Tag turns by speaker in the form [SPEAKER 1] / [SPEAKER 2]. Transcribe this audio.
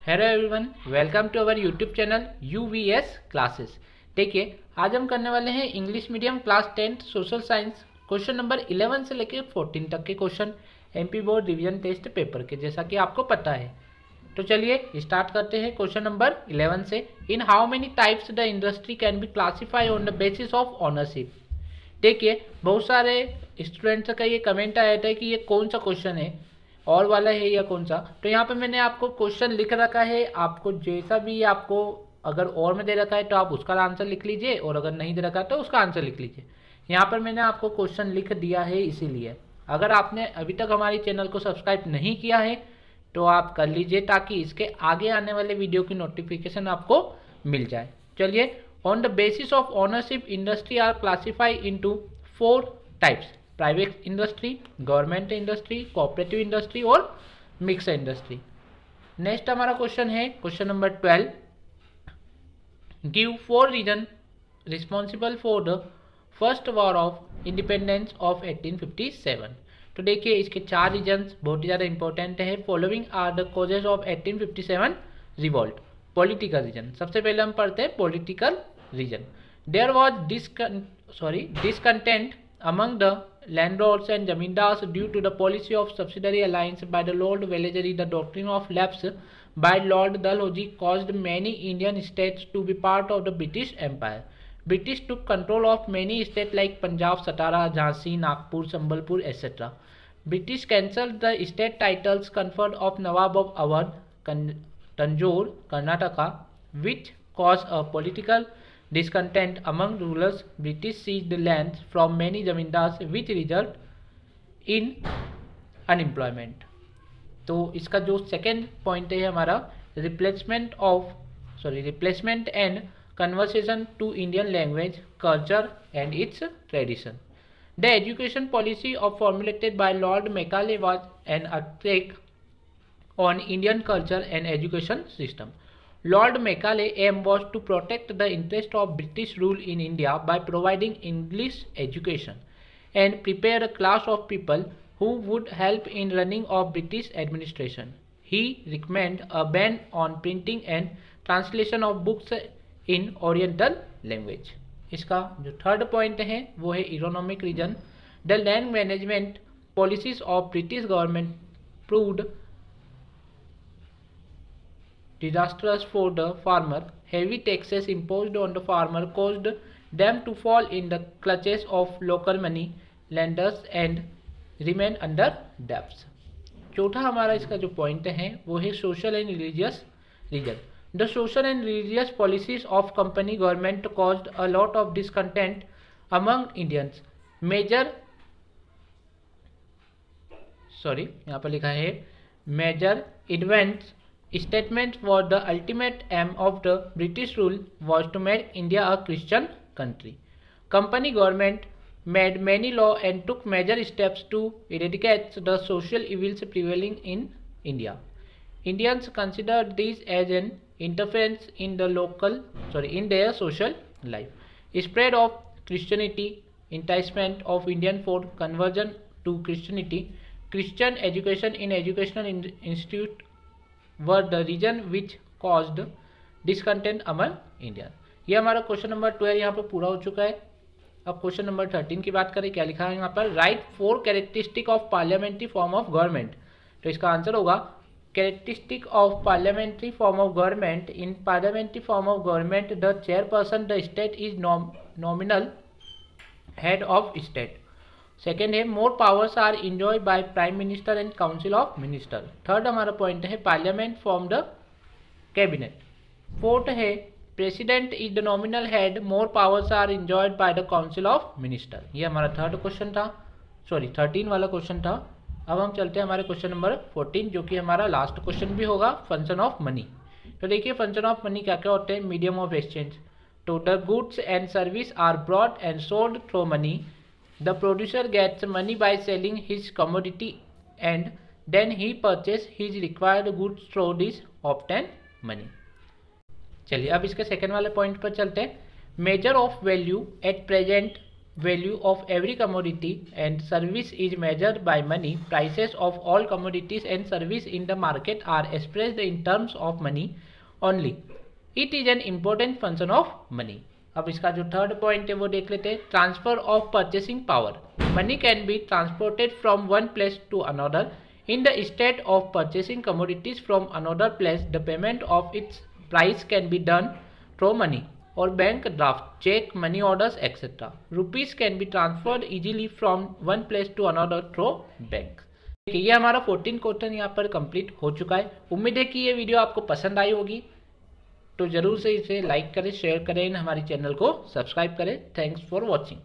[SPEAKER 1] Hello everyone, welcome to our YouTube channel UVS classes. देखिए, आज हम करने वाले हैं English medium class 10 social science question number 11 से लेकर 14 तक के question MP board revision test paper के, जैसा कि आपको पता है। तो चलिए स्टार्ट करते हैं क्वेश्चन नंबर 11 से। In how many types the industry can be classify on the basis of ownership. देखिए, बहुत सारे स्टूडेंट्स का ये कमेंट आया था कि ये कौन सा क्वेश्चन है, और वाला है या कौन सा। तो यहाँ पे मैंने आपको क्वेश्चन लिख रखा है, आपको जैसा भी आपको अगर और में दे रखा है तो आप उसका आंसर लिख लीजिए, और अगर नहीं दे रखा है तो उसका आंसर लिख लीजिए। यहाँ पर मैंने आपको क्वेश्चन लिख दिया है, इसीलिए अगर आपने अभी तक हमारे चैनल को सब्सक्राइब नहीं किया है तो आप कर लीजिए, ताकि इसके आगे आने वाले वीडियो की नोटिफिकेशन आपको मिल जाए। चलिए, on the basis of ownership industry are classify into 4 types: private industry, government industry, cooperative industry और मिक्स इंडस्ट्री। नेक्स्ट हमारा क्वेश्चन है question number 12। Give 4 reason responsible for the first war of independence of 1857। तो देखिए, इसके 4 regions बहुत ही ज़्यादा important है। Following are the causes of 1857 revolt. Political reason, सबसे पहले हम पढ़ते हैं political reason. There was discontent among the landlords and zamindars due to the policy of subsidiary alliance by the Lord Vellesley. The doctrine of lapse by Lord Dalhousie caused many Indian states to be part of the British Empire. British took control of many states like Punjab, Satara, Jhansi, Nagpur, Sambalpur, etc. British cancelled the state titles conferred of Nawab of Awadh, Tanjore, Karnataka, which caused a political discontent among rulers. British seized the lands from many zamindars, which result in unemployment. तो इसका जो second point है हमारा, replacement and conversation to Indian language, culture and its tradition. The education policy of formulated by Lord Macaulay was an attack on Indian culture and education system. Lord Macaulay's aim was to protect the interest of British rule in India by providing English education and prepare a class of people who would help in running of British administration. He recommended a ban on printing and translation of books in Oriental language. इसका जो third point है वो है economic reason. The land management policies of British government proved disastrous for the farmer. Heavy taxes imposed on the farmer caused them to fall in the clutches of local money lenders and remain under debts. चौथा हमारा इसका जो point है वो है social and religious reason. The social and religious policies of company government caused a lot of discontent among Indians. यहाँ पर लिखा है major events statement for the ultimate aim of the British rule was to make India a Christian country. Company government made many laws and took major steps to eradicate the social evils prevailing in India. Indians considered these as an interference in their social life. Spread of Christianity, enticement of Indian for conversion to Christianity, Christian education in educational institute were the reason which caused discontent among Indian. ये हमारा question number 12 यहाँ पर पूरा हो चुका है. अब question number 13 की बात करें, क्या लिखा है यहाँ पर? Right 4 characteristic of parliamentary form of government. तो इसका आंसर होगा characteristic of parliamentary form of government. In parliamentary form of government the chairperson the state is nominal head of state. Second है more powers are enjoy by prime minister and council of minister. Third हमारा point है parliament form the cabinet. Fourth है president is the nominal head, more powers are enjoyed by the council of minister. ये हमारा third question था, 13 वाला question था. अब हम चलते हैं हमारे क्वेश्चन नंबर 14, जो कि हमारा लास्ट क्वेश्चन भी होगा, फंक्शन ऑफ मनी. तो देखिए, फंक्शन ऑफ मनी क्या क्या होते हैं? Medium of exchange. तो the goods and service are brought and sold through money. The producer gets money by selling his commodity and then he purchases his required goods through this obtained money. चलिए अब इसके second वाले point पर चलते हैं. Measure of value at present value of every commodity and service is measured by money. Prices of all commodities and service in the market are expressed in terms of money only. It is an important function of money. अब इसका जो third point है वो देख लेते हैं, transfer of purchasing power. Money can be transported from one place to another. In the state of purchasing commodities from another place, the payment of its price can be done through money or bank draft, check, money orders, etc. Rupees can be transferred easily from one place to another through bank. ये हमारा 14 question यहाँ पर complete हो चुका है. उम्मीद है कि ये वीडियो आपको पसंद आई होगी, तो जरूर से इसे लाइक करें, शेयर करें, हमारे चैनल को सब्सक्राइब करें. Thanks for watching.